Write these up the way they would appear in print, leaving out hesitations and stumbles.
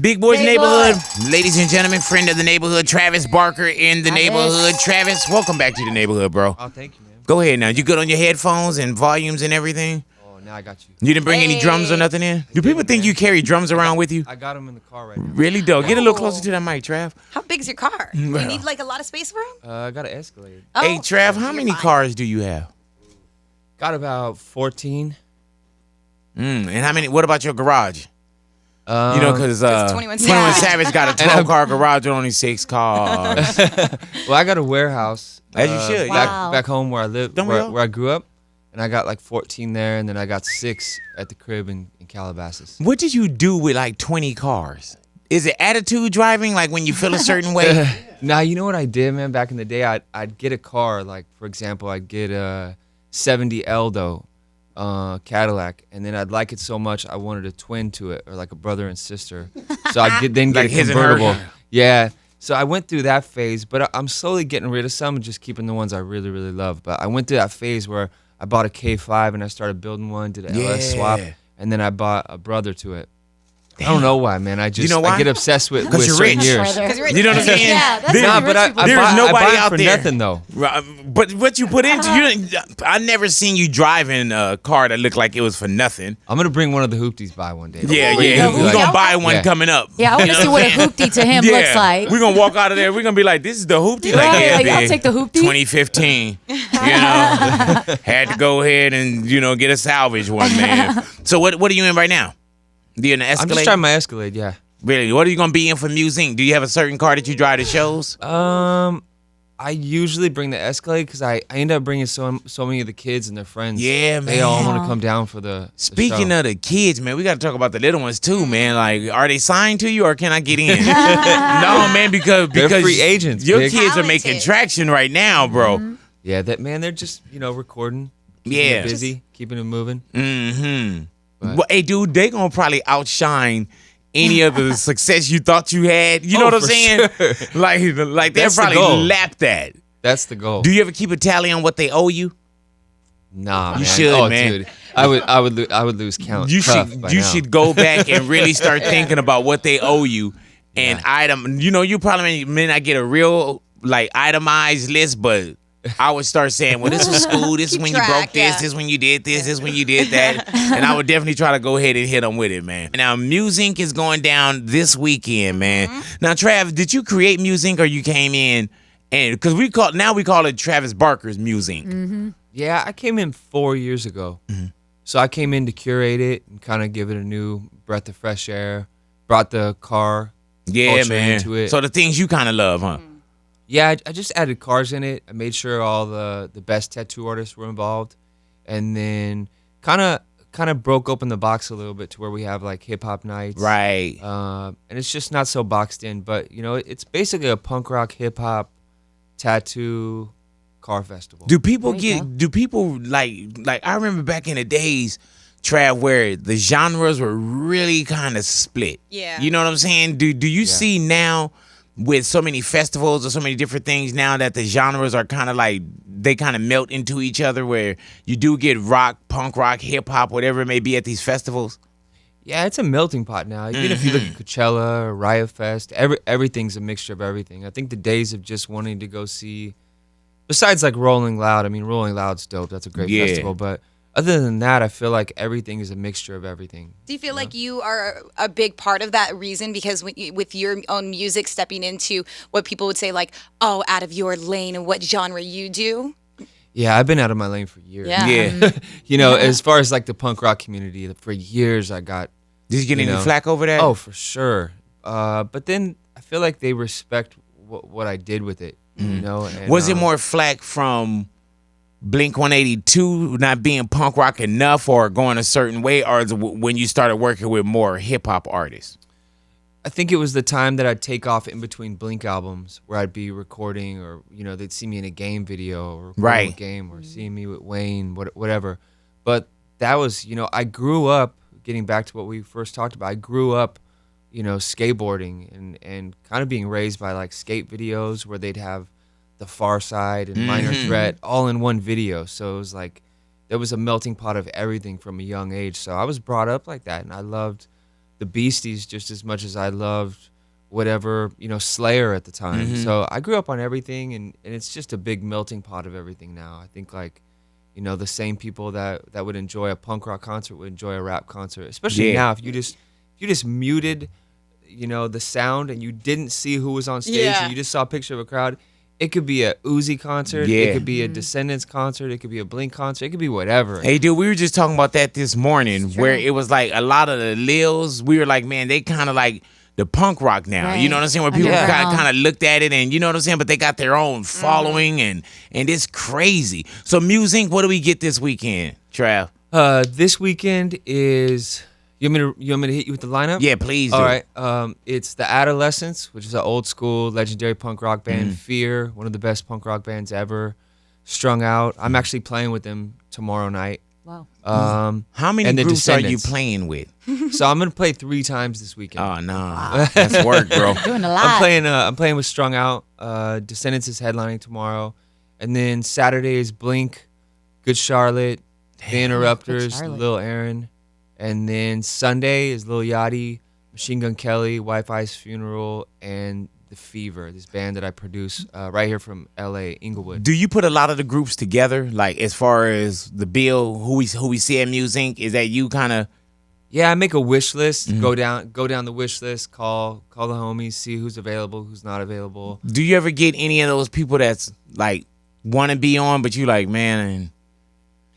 Big Boy's Big Neighborhood. Boy. Ladies and gentlemen, friend of the neighborhood, Travis Barker in the neighborhood. Travis, welcome back to the neighborhood, bro. Oh, thank you, man. Go ahead now. You good on your headphones and volumes and everything? Oh, now I got you. You didn't bring any drums or nothing in? Do people think you carry drums around with you? I got them in the car right now. Really, though? Get a little closer to that mic, Trav. How big's your car? You need like a lot of space for him? I got an Escalade. Oh, Hey, Trav, how you're many fine. cars do you have? Got about 14. And how many? What about your garage? You know, because 21 Savage got a 12-car garage with only 6 cars. Well, I got a warehouse. As you should. Wow. Back home where I live, Don't we all? where I grew up. And I got like 14 there, and then I got 6 at the crib in Calabasas. What did you do with like 20 cars? Is it attitude driving, like when you feel a certain way? Nah, you know what I did, man? Back in the day, I'd get a car. Like, for example, I'd get a 70 Eldo Cadillac, and then I'd like it so much I wanted a twin to it, or like a brother and sister. So I'd get Like a his and her. convertible. Yeah. So I went through that phase, but I'm slowly getting rid of some and just keeping the ones I really, really love. But I went through that phase where I bought a K5 and I started building one, did an LS swap, and then I bought a brother to it. I don't know why, man. I just know why? I get obsessed with you're certain rich. years. You know what I'm saying? Yeah, that's Nah, what but I rich people There's buy, nobody I buy out for there. nothing though. But what you put into, I never seen you driving a car that looked like it was for nothing. I'm gonna bring one of the hoopties by one day. Yeah, Where you yeah. can be We're like, going to buy one Yeah. coming up. Yeah, I want to see what a hoopty to him looks like. We're going to walk out of there. We're going to be like, this is the hoopty. Right, Like, yeah, like, I'll big. take the hoopty. 2015. You know, had to go ahead and, get a salvage one, man. So what are you in right now? You in the Escalade? I'm just trying my Escalade. Yeah. Really? What are you going to be in for Musink? Do you have a certain car that you drive to shows? I usually bring the Escalade because I end up bringing so many of the kids and their friends. Yeah, They all man. want to come down for the Speaking show. of the kids, man, we got to talk about the little ones too, man. Like, are they signed to you or can I get in? No, man, because They're free agents, Your big. kids are making Talented. traction right now, bro. Yeah, they're just recording. Keeping Yeah. it busy, keeping it moving. Mm-hmm. But- Well, hey, dude, they gonna probably outshine any of the success you thought you had. You know what I'm for saying? sure. Like they'll That's the probably goal. lap that. That's the goal. Do you ever keep a tally on what they owe you? Nah, man. You should, oh, man. Dude, I would lose count. You tough by should now. go back and really start thinking about what they owe you and item. You probably may not get a real like itemized list, but I would start saying, well, this was school. This is Keep when you track, broke this. yeah. This is when you did this. This is when you did that. And I would definitely try to go ahead and hit them with it, man. Now, Musink is going down this weekend, man. Now, Trav, did you create Musink or you came in and because we call it Travis Barker's Musink. Yeah, I came in 4 years ago. So I came in to curate it and kind of give it a new breath of fresh air. Brought the car Yeah, culture man. into it. So the things you kind of love, huh? Yeah, I just added cars in it. I made sure all the best tattoo artists were involved, and then kind of broke open the box a little bit to where we have like hip hop nights, Right. And it's just not so boxed in, but it's basically a punk rock hip hop tattoo car festival. Do people There you go. do people like I remember back in the days, Trav, where the genres were really kind of split. Yeah. You know what I'm saying? Do you see now with so many festivals or so many different things now that the genres are kind of like they kind of melt into each other where you do get rock, punk rock, hip hop, whatever it may be at these festivals? Yeah, it's a melting pot now. Even if you look at Coachella or Riot Fest, everything's a mixture of everything. I think the days of just wanting to go see, besides like Rolling Loud, I mean, Rolling Loud's dope. That's a great Yeah. festival. But other than that, I feel like everything is a mixture of everything. Do you feel like you are a big part of that reason? Because with your own music stepping into what people would say like, oh, out of your lane and what genre you do? Yeah, I've been out of my lane for years. Yeah. Yeah. As far as like the punk rock community, for years I got, Did you get any know. flack over that? oh, for sure. But then I feel like they respect what I did with it, and, Was it more flack from Blink 182 not being punk rock enough or going a certain way, or is it when you started working with more hip hop artists? I think it was the time that I'd take off in between Blink albums where I'd be recording, or they'd see me in a Game video or recording Right. a Game, or seeing me with Wayne, whatever. But that was, I grew up, getting back to what we first talked about, I grew up, skateboarding and kind of being raised by like skate videos where they'd have the Far Side and Minor Threat all in one video. So it was like there was a melting pot of everything from a young age. So I was brought up like that, and I loved the Beasties just as much as I loved whatever, Slayer at the time. So I grew up on everything, and it's just a big melting pot of everything now. I think like, the same people that would enjoy a punk rock concert would enjoy a rap concert, especially now. If you just muted, the sound and you didn't see who was on stage and you just saw a picture of a crowd, it could be a Uzi concert, it could be a Descendants concert, it could be a Blink concert, it could be whatever. Hey, dude, we were just talking about that this morning, where it was like a lot of the Lils, we were like, man, they kind of like the punk rock now. Right. You know what I'm saying? Where people kind of looked at it, and you know what I'm saying? But they got their own following, and it's crazy. So Musink, what do we get this weekend, Trav? This weekend is... You want me to hit you with the lineup? Yeah, please do. All right. It's the Adolescents, which is an old school legendary punk rock band. Fyre, one of the best punk rock bands ever. Strung Out. I'm actually playing with them tomorrow night. Wow. How many and the groups are you Descendants. playing with? So I'm gonna play 3 times this weekend. Oh no, that's work, bro. Doing a lot. I'm playing with Strung Out. Descendants is headlining tomorrow, and then Saturday is Blink, Good Charlotte, The Interrupters, Charlotte. Lil Aaron. And then Sunday is Lil Yachty, Machine Gun Kelly, Wi-Fi's Funeral, and The Fever, this band that I produce right here from LA, Inglewood. Do you put a lot of the groups together, like as far as the bill, who we see at Musink? Is that you kind of? Yeah, I make a wish list, go down the wish list, call the homies, see who's available, who's not available. Do you ever get any of those people that's like want to be on, but you like, man,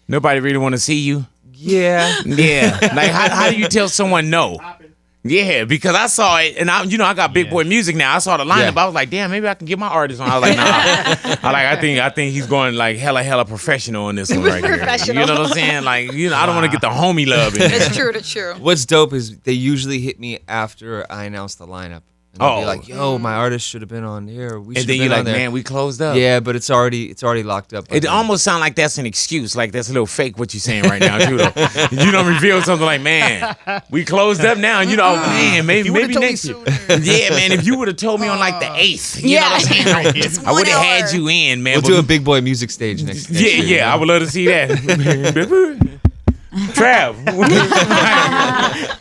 nobody really want to see you? Yeah. Yeah. Like, how do you tell someone no? Yeah, because I saw it, and I got Big Boy Music now. I saw the lineup. I was like, damn, maybe I can get my artist on. I was like, nah. I think he's going like hella professional on this one right here. Professional. You know what I'm saying? Like, I don't want to get the homie love in there. That's true. That's true. What's dope is they usually hit me after I announce the lineup. And they'll be like, yo, my artist should have been on here. We should And then have you're been on like, there. man, we closed up. Yeah, but it's already locked up. It almost sounds like that's an excuse. Like that's a little fake what you're saying right now, too. Though. You don't reveal something like, man, we closed up now. And man, maybe next year. Yeah, man, if you would have told me on like the 8th, you know what I'm saying? I would have had you in, man. We'll do a Big Boy Music stage next year. Yeah, I would love to see that. Trav,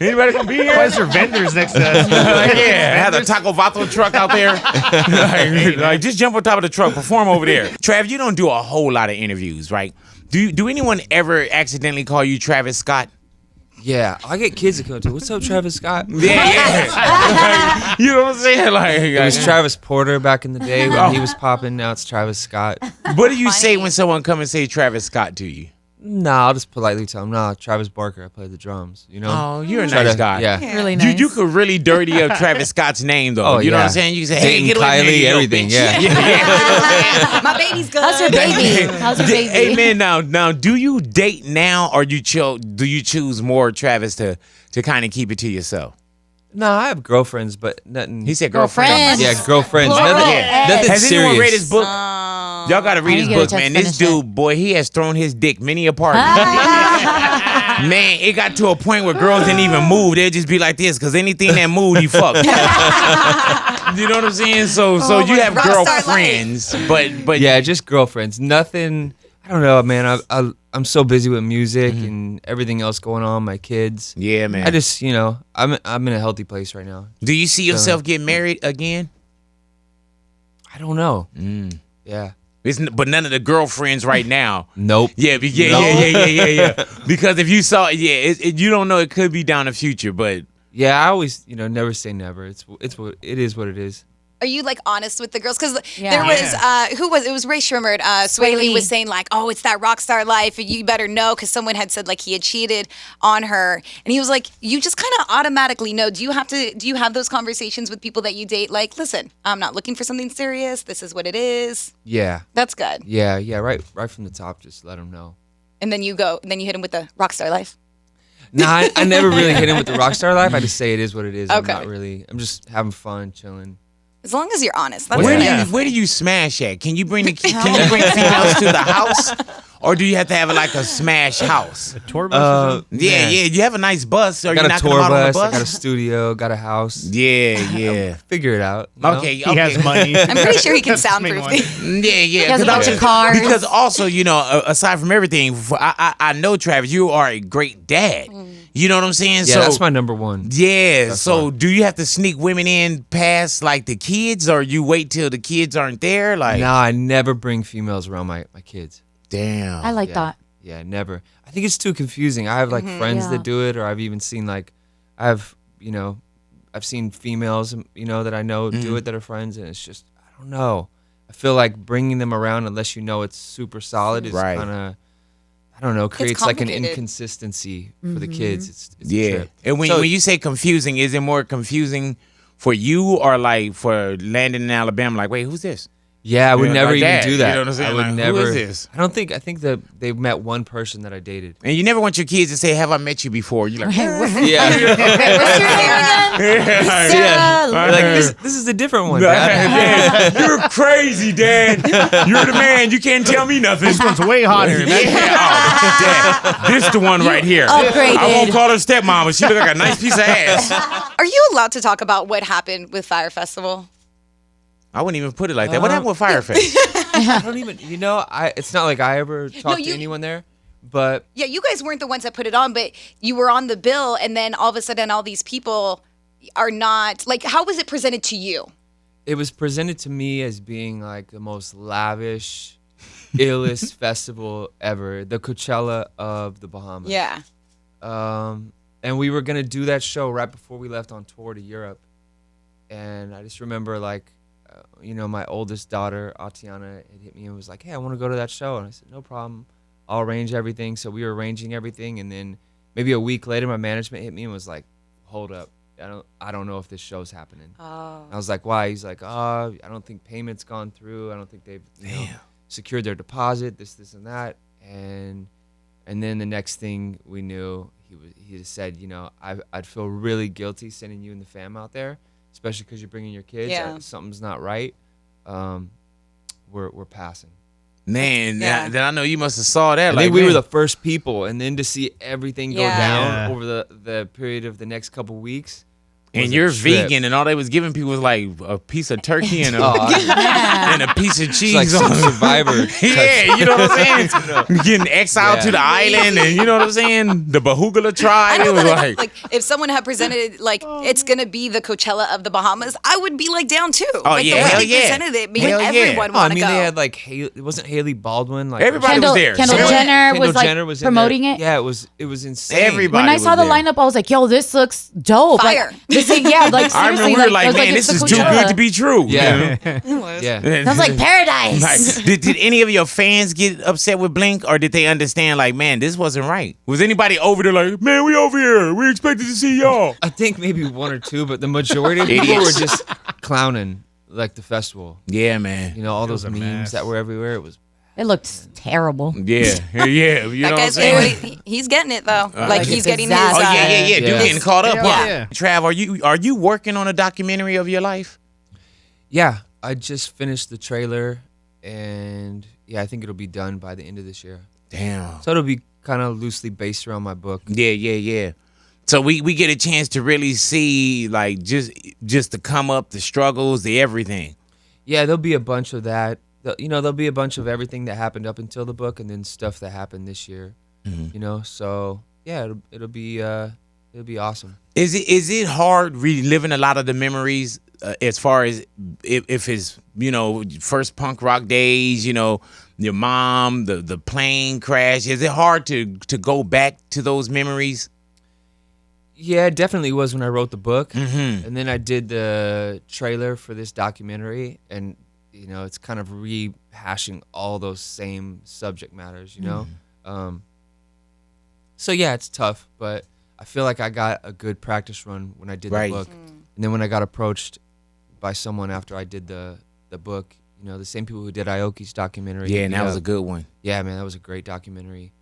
anybody gonna be here? Why is there vendors next to us? Have a Taco Vato truck out there. like, just jump on top of the truck, perform over there. Trav, you don't do a whole lot of interviews, right? Do anyone ever accidentally call you Travis Scott? Yeah, I get kids that come to, what's up, Travis Scott? Yeah. You know what I'm saying? Like, It was Travis Porter back in the day when he was popping. Now it's Travis Scott. What do you say when someone come and say Travis Scott to you? Nah, I'll just politely tell him, nah, Travis Barker, I play the drums, Oh, you're a Try nice to- guy. Yeah. Really nice. You could really dirty up Travis Scott's name, though. Oh, you know what I'm yeah. saying? You can say, hey, Dayton, get away from Kylie, me, you everything, bitch. yeah. My baby's good. How's your baby? How's your baby? Hey, man, now, do you date now, or do you choose more Travis to kind of keep it to yourself? Nah, I have girlfriends, but nothing. He said Girlfriends. girlfriend. Yeah, girlfriends. Plural. Nothing, Yeah. nothing Has serious. anyone read his book? Y'all got to read I his didn't get a book, chance man. to This finish dude, boy, he has thrown his dick many apart. Man, it got to a point where girls didn't even move. They'd just be like this, because anything that moved, he fucked. You know what I'm saying? So you have Rockstar girlfriends, but Yeah, just girlfriends. Nothing. I don't know, man. I'm so busy with music and everything else going on. My kids. Yeah, man. I just, I'm in a healthy place right now. Do you see yourself getting married again? I don't know. Yeah. But none of the girlfriends right now. Nope. Yeah. Because if you saw, you don't know. It could be down the future, but Yeah, I always, never say never. It is what it is. Are you like honest with the girls? Because Yeah. there was it was Ray Shrimmer. Sway Lee Lee. was saying like, oh, it's that rock star life. You better know, because someone had said like he had cheated on her, and he was like, you just kind of automatically know. Do you have those conversations with people that you date? Like, listen, I'm not looking for something serious. This is what it is. Yeah. That's good. Yeah. Right from the top, just let them know. And then you hit him with the rock star life. Nah, I never really hit him with the rock star life. I just say it is what it is. Okay. I'm just having fun, chilling. As long as you're honest. That's where do you smash at? Can you bring females to the house, or do you have to have like a smash house? Tour bus or something? Yeah. You have a nice bus. Are Got you a knocking tour them out on the bus, I got a bus? studio, got a house. Yeah. Figure it out. you know? Okay. He has money. I'm pretty sure he can That's the main soundproof one. things. Yeah. has a bunch of cars. Because also, aside from everything, I know, Travis, you are a great dad. You know what I'm saying? Yeah, so that's my number one. Yeah. That's So fine. do you have to sneak women in past like the kids, or you wait till the kids aren't there? Like, No, I never bring females around my kids. damn. I like Yeah. that. Yeah, never. I think it's too confusing. I have like friends Yeah. that do it, or I've even seen like, I've seen females, that I know do it that are friends, and it's just, I don't know. I feel like bringing them around, unless you know it's super solid, is Right. kind of, I don't know, creates like an complicated. inconsistency for the kids. It's a Yeah. trip. And when So- when you say confusing, is it more confusing for you or like for landing in Alabama? Like, wait, who's this? Yeah, I would Yeah, never like even that, do you that. know what I'm saying? I would Like, who never. is this? I think that they met one person that I dated. And you never want your kids to say, "Have I met you before?" You're like, Yeah. What's your name again? Sarah. Like this is a different one, Dad. Dad, you're crazy, Dad. You're the man. You can't tell me nothing. This one's way hotter. Yeah, oh, Dad, this the one right here. upgraded. I won't call her stepmama. She look like a nice piece of ass. Are you allowed to talk about what happened with Fyre Festival? I wouldn't even put it like that. What happened with Firefest? I don't even. It's not like I ever talked to you- anyone there, but Yeah, you guys weren't the ones that put it on, but you were on the bill, and then all of a sudden, all these people are not like. How was it presented to you? it was presented to me as being like the most lavish, illest festival ever, the Coachella of the Bahamas. Yeah. And we were gonna do that show right before we left on tour to Europe, and I just remember like, my oldest daughter Atiana had hit me and was like, "Hey, I want to go to that show," and I said, "No problem, I'll arrange everything." So we were arranging everything, and then maybe a week later, my management hit me and was like, "Hold up, I don't know if this show's happening." Oh. I was like, "Why?" He's like, "I don't think payment's gone through. I don't think they've secured their deposit. This, and that." And then the next thing we knew, he just said, I'd feel really guilty sending you and the fam out there, especially because you're bringing your kids. Yeah. Something's not right. We're passing. Man, Yeah. then I know you must have saw that. I like, think we man. were the first people, and then to see everything go Yeah. down Yeah. over the period of the next couple weeks. And was a you're trip. vegan, and all they was giving people was like a piece of turkey and a Oh, and a piece of it's cheese like some on. Survivor. Yeah, you know what I'm saying? Getting exiled Yeah. to the island, and you know what I'm saying? The Bahugala I tribe. It know was that like, like if someone had presented like it's gonna be the Coachella of the Bahamas, I would be like down too. Oh, like yeah, the way hell they yeah. presented it made Hell yeah. everyone No, I want to mean, go. they had like it wasn't Haley Baldwin. Like Everybody Kendall, was there. Kendall So- Jenner Kendall was like Jenner was in promoting there. it. Yeah, it was insane. Everybody. When I saw the was there. lineup, I was like, "Yo, this looks dope!" Fire. Like, this is, yeah, like I seriously, remember we were I like, was man, it's this the is too Coachella. good to be true. Yeah, It was. yeah. I was like, "Paradise." Like, did any of your fans get upset with Blink, or did they understand, like, man, this wasn't right? Was anybody over there like, man, we over here. We expected to see y'all? I think maybe one or two, but the majority of people were just clowning like the festival. Yeah, man. All It those was a memes mess. that were everywhere. It was. It looked terrible. Yeah, yeah. You know That what I'm guy's saying? he's getting it though. Like Like, he's it's getting a his. Oh yeah, disaster. yeah. Dude, Yeah. getting caught up. Yeah. Huh? Yeah. Trav, are you working on a documentary of your life? Yeah, I just finished the trailer, and yeah, I think it'll be done by the end of this year. Damn. So it'll be kind of loosely based around my book. Yeah. So we get a chance to really see like just the come up, the struggles, the everything. Yeah, there'll be a bunch of that. There'll be a bunch of everything that happened up until the book, and then stuff that happened this year. So yeah, it'll be awesome. Is it hard reliving a lot of the memories as far as if it's first punk rock days, your mom, the plane crash? Is it hard to go back to those memories? Yeah, it definitely was when I wrote the book, Mm-hmm. and then I did the trailer for this documentary, and it's kind of rehashing all those same subject matters. So yeah, it's tough, but I feel like I got a good practice run when I did Right. the book, and then when I got approached by someone after I did the book, the same people who did Aoki's documentary. Yeah, hit and me that was up. a good one. Yeah, man, that was a great documentary.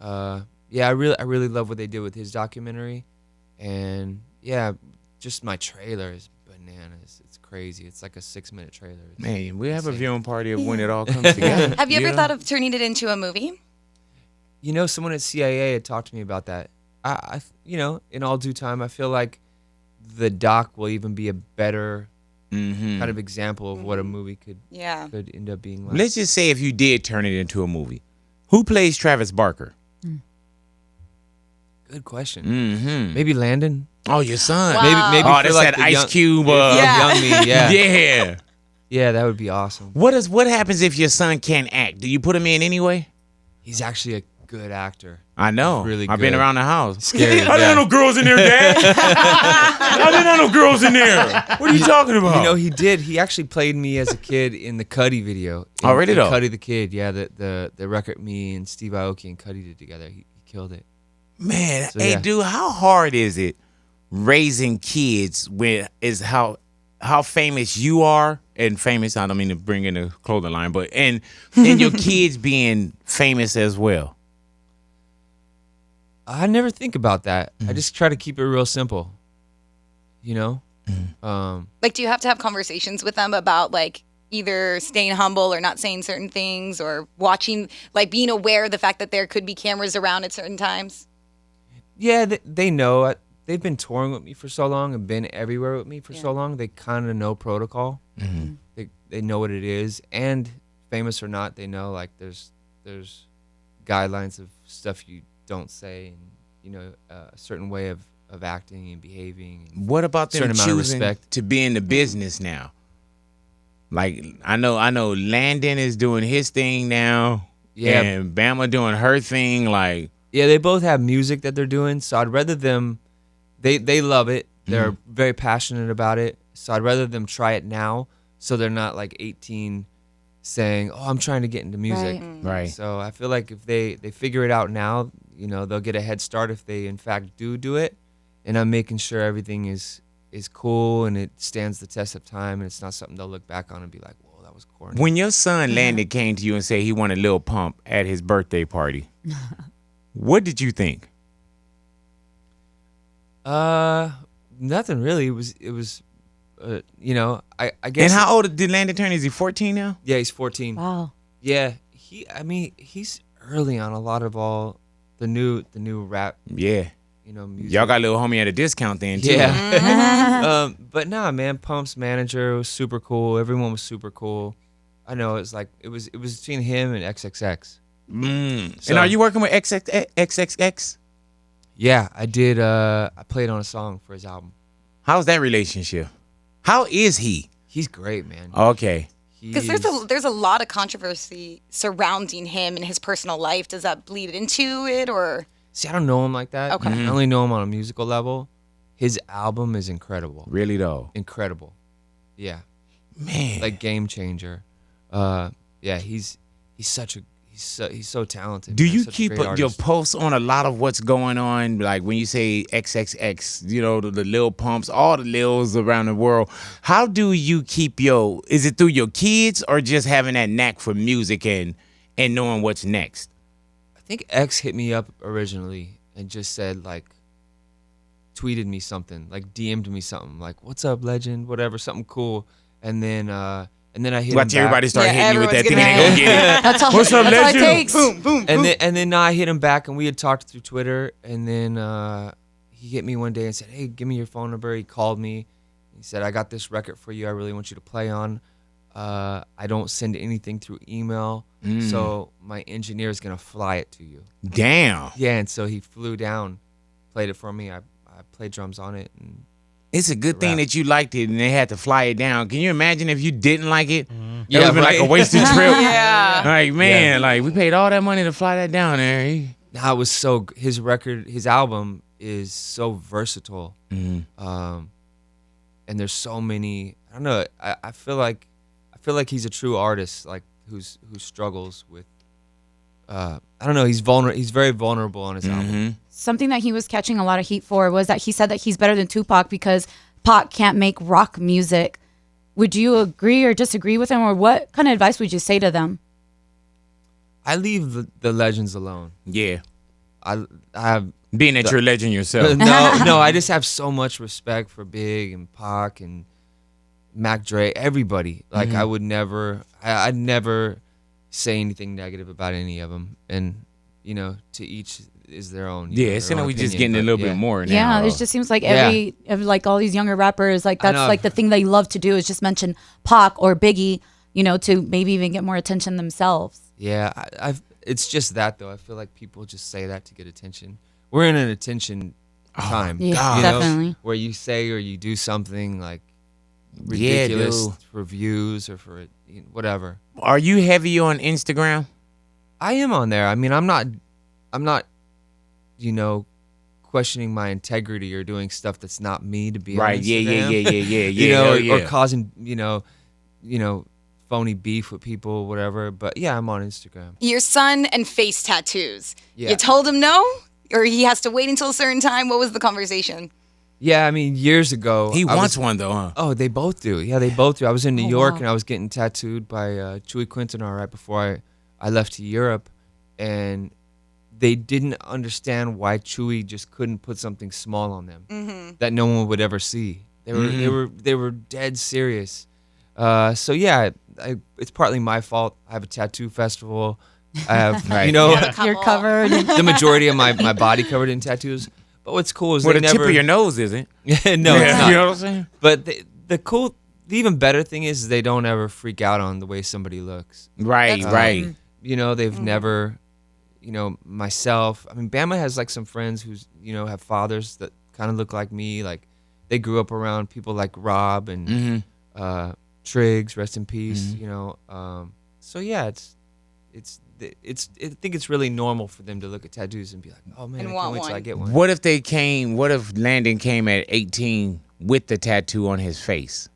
Yeah, I really love what they did with his documentary, and yeah, just my trailer is bananas. It's crazy. It's like a 6-minute trailer. It's Man, we have a insane. viewing party of when it all comes together. Have you ever know? thought of turning it into a movie? Someone at CIA had talked to me about that. I in all due time, I feel like the doc will even be a better Mm-hmm. kind of example of what a movie could Yeah. end up being like. Let's just say if you did turn it into a movie, who plays Travis Barker? Good question. Mm-hmm. Maybe Landon. Oh, your son. Wow. Maybe Oh, for that's like that the Ice young- Cube. Yeah. young me. Yeah. Yeah. Yeah, that would be awesome. What happens if your son can't act? Do you put him in anyway? He's actually a good actor. I know. He's really I've been good. around the house. Scary, I didn't yeah. have no girls in there, Dad. I didn't have no girls in there. What are you talking about? You know, he did. He actually played me as a kid in the Cuddy video. Oh, really though? Cuddy the Kid. Yeah, the record me and Steve Aoki and Cuddy did together. He killed it. Man, So, hey, yeah. dude, how hard is it raising kids how famous you are and famous? I don't mean to bring in a clothing line, but and your kids being famous as well. I never think about that. I just try to keep it real simple. You know. Like, do you have to have conversations with them about like either staying humble or not saying certain things, or watching, like being aware of the fact that there could be cameras around at certain times? Yeah, they know. They've been touring with me for so long and been everywhere with me for so long. They kind of know protocol. They know what it is, and famous or not, they know like there's guidelines of stuff you don't say, and you know a certain way of acting and behaving. And What about them certain amount of choosing respect. to be in the business now? Like I know Landon is doing his thing now. Yeah. And Bama doing her thing. Like Yeah, they both have music that they're doing, so I'd rather them. They love it. They're very passionate about it. So I'd rather them try it now, so they're not like 18, saying, "Oh, I'm trying to get into music." Right. So I feel like if they figure it out now, you know, they'll get a head start if they in fact do it. And I'm making sure everything is cool and it stands the test of time, and it's not something they'll look back on and be like, "Whoa, that was corny." when your son Landon came to you and said he wanted Lil Pump at his birthday party, what did you think? Nothing really. It was, you know, I guess. And how old did Landon turn? Is he 14 now? Yeah, he's 14. Wow. Yeah, he's early on a lot of all the new rap, Yeah. you know, music. Y'all got a little homie at a discount then too. Yeah. But nah, man, Pump's manager was super cool. Everyone was super cool. I know it was between him and XXX. So- And are you working with XXX? Yeah, I did. I played on a song for his album. How's that relationship? How is he? He's great, man. Okay. Because there's a lot of controversy surrounding him and his personal life. Does that bleed into it, or? See, I don't know him like that. Okay. I only know him on a musical level. His album is incredible. Really though. Incredible. Yeah. Man. Like game changer. Yeah, he's so talented. Do man. you Such a keep great your artist. posts on a lot of what's going on? Like when you say XXX, you know, the Lil Pumps, all the Lils around the world. How do you keep is it through your kids or just having that knack for music and knowing what's next? I think X hit me up originally and just said like, tweeted me something, like DM'd me something, like "What's up, legend?" Whatever, something cool, and then I hit him Watch back. everybody start Yeah, hitting you with that everyone's thing and gonna- they gonna get it. That's all. What's up, that's all it legend? takes. Boom. And then I hit him back, and we had talked through Twitter, and then he hit me one day and said, "Hey, give me your phone number." He called me. He said, "I got this record for you. I really want you to play on. I don't send anything through email, so my engineer is gonna fly it to you." Damn. Yeah, and so he flew down, played it for me. I played drums on it, and It's a good thing Rap. that you liked it and they had to fly it down. Can you imagine if you didn't like it? It would Yeah, have been like a right. wasted trip. Yeah. Like, man, Yeah. like we paid all that money to fly that down there. now it was his record, his album is so versatile. And there's so many. I don't know. I feel like he's a true artist, like who struggles with. I don't know. He's very vulnerable on his album. Something that he was catching a lot of heat for was that he said that he's better than Tupac because Pac can't make rock music. Would you agree or disagree with him, or what kind of advice would you say to them? I leave the legends alone. Yeah. I have Being that you're a legend yourself. no. I just have so much respect for Big and Pac and Mac Dre, everybody. Like I would never, I'd never say anything negative about any of them. And you know, to each is their own. Yeah, their it's like own we just opinion, getting a but little yeah. bit more now. Yeah, it just seems like like all these younger rappers, like I that's know. like the thing they love to do is just mention Pac or Biggie, you know, to maybe even get more attention themselves. Yeah, It's just that though. I feel like people just say that to get attention, we're in an attention time. Yeah, God. definitely. Where you say or you do something like Yeah, ridiculous dude. for views or for whatever. Are you heavy on Instagram? I am on there. I mean, I'm not, questioning my integrity or doing stuff that's not me to be Right. on Yeah. Instagram. You know. or causing, phony beef with people, whatever. But yeah, I'm on Instagram. Your son and face tattoos. Yeah. You told him no, or he has to wait until a certain time. What was the conversation? Yeah, I mean, years ago. He I wants was- one though, huh? Oh, they both do. Yeah, they both do. I was in New Oh, York wow. and I was getting tattooed by Chewy Quintanar right before I left to Europe, and they didn't understand why Chewy just couldn't put something small on them that no one would ever see. They were dead serious. So yeah, it's partly my fault. I have a tattoo festival. I have Right. You're covered. the majority of my body covered in tattoos. But what's cool is Well, they the never. tip of your nose isn't. no, it's You not. know what I'm saying? But the even better thing is they don't ever freak out on the way somebody looks. Right. That's Right. They've never, myself. I mean, Bama has like some friends who's, have fathers that kind of look like me. Like they grew up around people like Rob and Triggs, rest in peace. So yeah, I think it's really normal for them to look at tattoos and be like, oh man, And I want can't wait till I one. get one. What if Landon came at 18 with the tattoo on his face?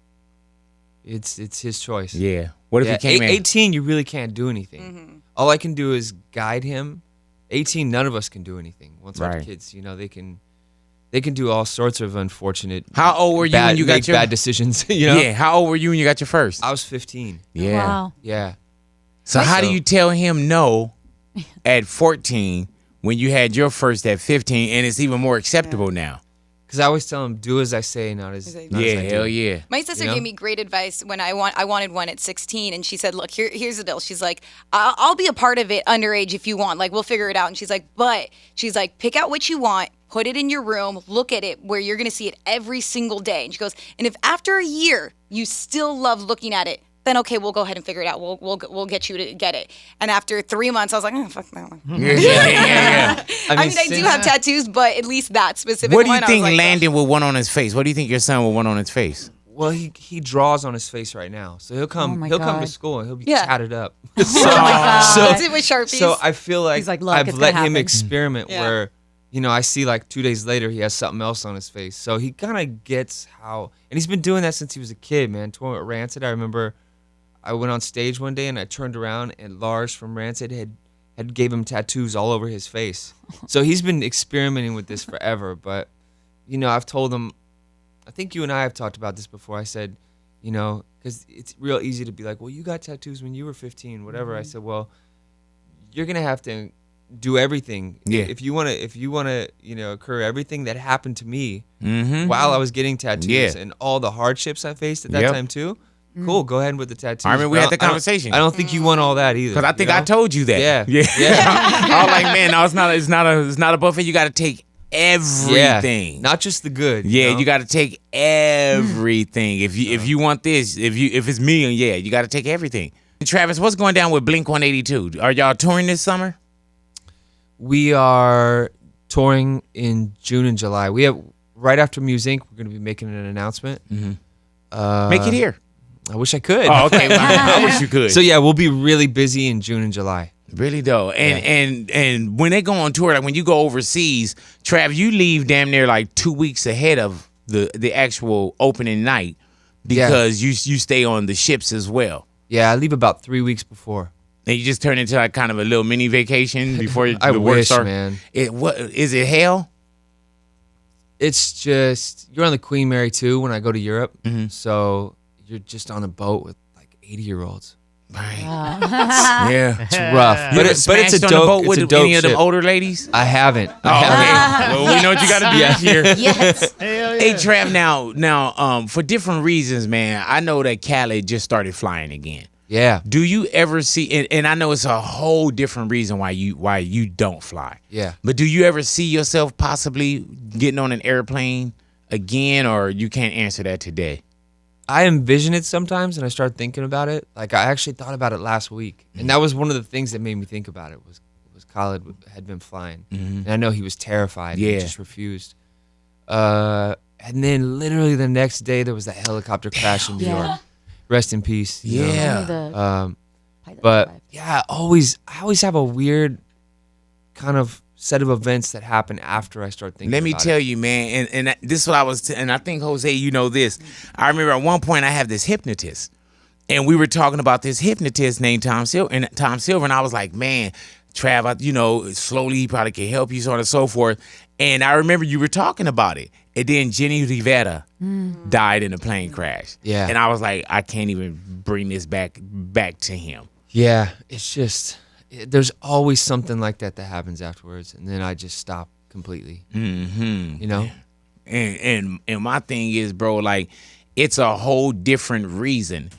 It's his choice. Yeah. What if Yeah, he came at 18, you really can't do anything. All I can do is guide him. 18, none of us can do anything. Once our Right. kids, they can do all sorts of unfortunate. How old were you when you got make your bad decisions? You know. Yeah, how old were you when you got your first? I was 15. Yeah. Wow. Yeah. So how do So- you tell him no at 14 when you had your first at 15 and it's even more acceptable now? Because I always tell him, do as I say, not as I Yeah, do. hell yeah. My sister You know? gave me great advice when I wanted one at 16, and she said, "Look, here's the deal." She's like, "I'll be a part of it underage if you want. Like, we'll figure it out." And she's like, pick out what you want, put it in your room, look at it where you're gonna see it every single day." And she goes, "And if after a year you still love looking at it, then okay, we'll go ahead and figure it out. We'll get you to get it." And after 3 months, I was like, "Oh, fuck that one." Yeah. I mean, I do since- have tattoos, but at least that specific What do you one, I was think like, Landon would want on his face? What do you think your son would want on his face? Well, he draws on his face right now, so he'll come. Oh my he'll come to God. school and he'll be Yeah. tatted up. Oh my God. So- That's it with Sharpies. So I feel like, He's like, "Look, I've it's let gonna him happen." experiment Yeah. where, I see like 2 days later he has something else on his face. So he kind of gets how, and he's been doing that since he was a kid, man. Touring with Rancid, I remember I went on stage one day and I turned around and Lars from Rancid had gave him tattoos all over his face. So he's been experimenting with this forever. But, I've told him, I think you and I have talked about this before. I said, because it's real easy to be like, well, you got tattoos when you were 15, whatever. I said, well, you're gonna have to do everything. Yeah. If you wanna, occur everything that happened to me Mm-hmm. while I was getting tattoos Yeah. and all the hardships I faced at that Yep. time too. Cool, go ahead with the tattoos. I remember we But had the I don't- conversation. I don't think you want all that either. Because I think you I know? told you that. Yeah. Yeah. Yeah. I was like, man, no, it's not a buffet. You got to take everything. Not just the good. Yeah, know? you got to take everything. If you want this, if it's me, yeah, you got to take everything. Travis, what's going down with Blink 182? Are y'all touring this summer? We are touring in June and July. We have right after Musink. We're going to be making an announcement. Make it here. I wish I could. Oh, okay. Well, I wish you could. So yeah, we'll be really busy in June and July. Really though, and when they go on tour, like when you go overseas, Trav, you leave damn near like 2 weeks ahead of the actual opening night because you stay on the ships as well, Yeah, I leave about 3 weeks before. and you just turn into like kind of a little mini vacation before I the work wish, starts. man. What is it? Hell? It's just you're on the Queen Mary 2 when I go to Europe, Mm-hmm. so you're just on a boat with like 80-year-olds. Right. Yeah. It's rough, but it's a on the dope. boat It's with a dope any of them ship. older ladies. I haven't. Oh, okay. Well, we know what you got to do this year. Yes. Hell yeah. Hey, Trav, now, for different reasons, man, I know that Khaled just started flying again. Yeah, Do you ever see? And I know it's a whole different reason why you don't fly. yeah. But do you ever see yourself possibly getting on an airplane again, or you can't answer that today? I envision it sometimes, and I start thinking about it. Like I actually thought about it last week, and that was one of the things that made me think about it was because Khaled had been flying, and I know he was terrified. Yeah. And just refused. And then literally the next day there was that helicopter crash in New Yeah. York. Rest in peace. you know. Yeah. Only the pilot But survived. yeah, I always have a weird kind of set of events that happen after I start thinking. Let me about tell it. you, man, and this is what I was, and I think Jose, you know this. I remember at one point I have this hypnotist, and we were talking about this hypnotist named Tom Silver, and I was like, man, Trav, slowly he probably can help you, so on and so forth. And I remember you were talking about it, and then Jenny Rivera died in a plane crash. Yeah. And I was like, I can't even bring this back to him. Yeah, it's just there's always something like that happens afterwards, and then I just stop completely. Mm-hmm. You know? And my thing is, bro, like, it's a whole different reason.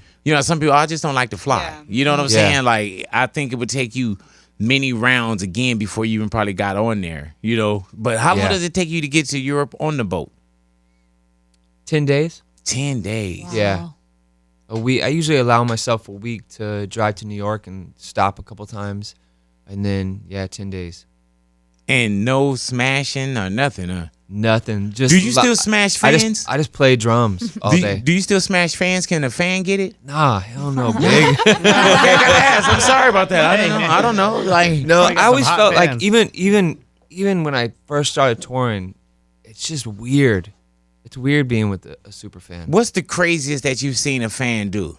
Some people, I just don't like to fly. Yeah. You know what I'm Yeah. saying? Like, I think it would take you many rounds again before you even probably got on there. But how long Yeah. does it take you to get to Europe on the boat? 10 days. 10 days. Yeah. A week. I usually allow myself a week to drive to New York and stop a couple times, and then 10 days. And no smashing or nothing, huh? Nothing. Just Do you still smash I fans? just play drums all day. Do you still smash fans? Can a fan get it? Nah, hell no, big. Okay, I gotta ask. I'm sorry about that. I don't know. Like, No, Probably got I always some hot felt like fans. even when I first started touring, it's just weird. It's weird being with a super fan. what's the craziest that you've seen a fan do?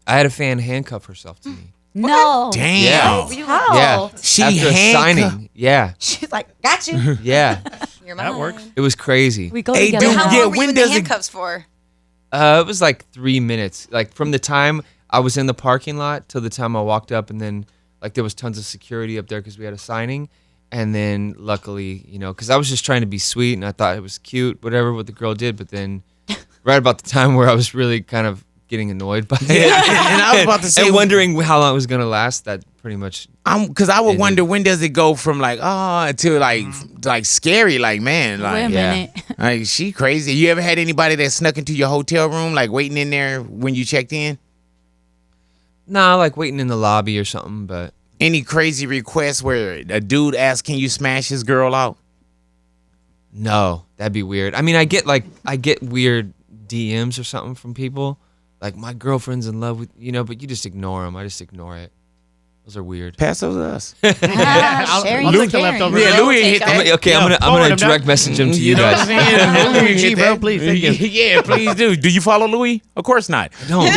I had a fan handcuff herself to me. No. Damn. Yeah. How? Yeah. She After a handcuffed- signing. Yeah. She's like, got you. Yeah. You're That mine. works. It was crazy. We go Hey, together. dude, How yeah, long were you when in the does it- handcuffs for? It was like 3 minutes. Like from the time I was in the parking lot till the time I walked up, and then like there was tons of security up there because we had a signing. And then luckily, because I was just trying to be sweet and I thought it was cute, whatever what the girl did. But then right about the time where I was really kind of getting annoyed by it. and I was about to say, and wondering how long it was going to last, that pretty much. because I would It wonder, when does it go from like to like scary, like, man, Wait a like, Yeah. minute. like, she crazy. You ever had anybody that snuck into your hotel room, like waiting in there when you checked in? Nah, like waiting in the lobby or something, but Any crazy requests where a dude asks, can you smash his girl out? no, that'd be weird. I mean, I get weird DMs or something from people. Like, my girlfriend's in love with, but you just ignore them. I just ignore it. Those are weird. Pass those to us. Sharing I'll is take the caring. leftover. Yeah, Louis hit Take that. Okay, I'm Yeah, gonna forward them direct down. message them to you know what guys. I'm saying? Louis Gee, hit bro, that. please, thank you. Yeah, please do. Do you follow Louis? Of course not. Don't.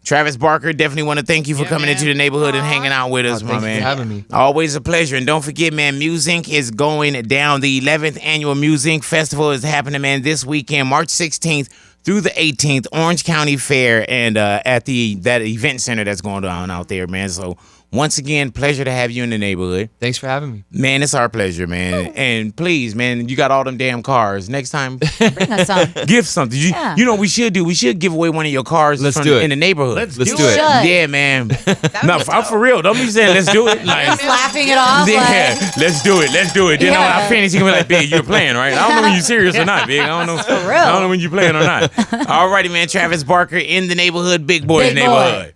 Travis Barker, definitely want to thank you for coming into the neighborhood and hanging out with us, my Thank you man. for having me. Always a pleasure. And don't forget, man, Musink is going down. The 11th annual Musink Festival is happening, man, this weekend, March 16th through the 18th, Orange County Fair, and at that event center that's going on out there, man. So once again, pleasure to have you in the neighborhood. Thanks for having me. Man, it's our pleasure, man. And please, man, you got all them damn cars. Next time, Bring us some. give something. Yeah. You know what we should do? We should give away one of your cars Let's do it. in the neighborhood. Let's Let's do do it. Should. Yeah, man. No, I'm for real. Don't be saying let's do it. Like, Just laughing it off. yeah, Like, let's do it. Let's do it. Then Yeah. I finish, you can be like, Big, you're playing, right? I don't know when you're serious or not, Big. I don't know. for real. I don't know when you're playing or not. Alrighty, man. Travis Barker in the neighborhood, Big Boy's Big Boy. neighborhood.